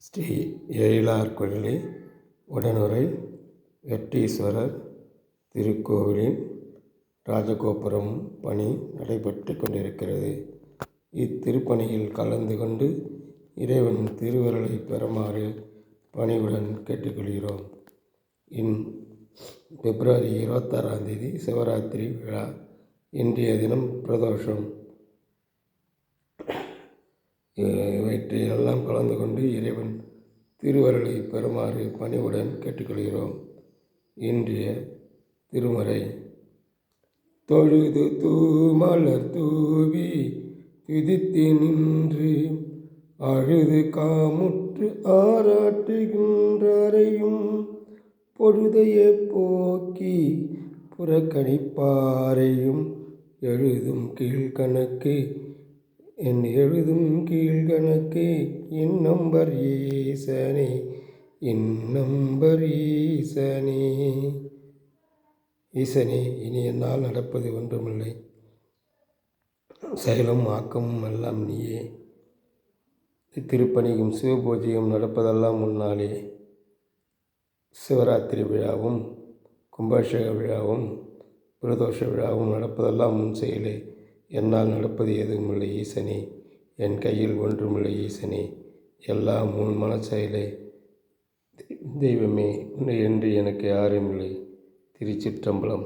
ஸ்ரீ எழிலார் கொள்ளி உடனுறை வெட்டீஸ்வரர் திருக்கோவிலின் ராஜகோபுரம் பணி நடைபெற்று கொண்டிருக்கிறது. இத்திருப்பணியில் கலந்து கொண்டு இறைவன் திருவருளை பெறுமாறு பணிவுடன் கேட்டுக்கொள்கிறோம். பிப்ரவரி 26ஆம் தேதி சிவராத்திரி விழா. இன்றைய தினம் பிரதோஷம். இவற்றையெல்லாம் கலந்து கொண்டு இறைவன் திருவருளை பெறுமாறு பணிவுடன் கேட்டுக்கொள்கிறோம். இன்றைய திருமறை: தொழுது தூமலர் தூவி துதித்து நின்று அழுது காமுற்று ஆராட்டுகின்றாரையும் பொழுதையே போக்கி புறக்கணிப்பாரையும் எழுதும் கீழ்கணக்கு இன்னம்பர் ஈசனே ஈசனே, இனி என்னால் நடப்பது ஒன்றுமில்லை. செயலும் ஆக்கமும் எல்லாம் நீயே. திருப்பணியும் சிவபூஜையும் நடப்பதெல்லாம் முன்னாலே. சிவராத்திரி விழாவும் கும்பாபிஷேக விழாவும் பிரதோஷ விழாவும் நடப்பதெல்லாம் முன் செயலே. என்னால் நடப்பது எதுவுமில்லை ஈசனே. என் கையில் ஒன்றுமில்லை ஈசனே. எல்லாம் உன் மனச்செயலே. தெய்வமே, உன்னை என்று எனக்கு யாருமில்லை. திருச்சிற்றம்பலம்.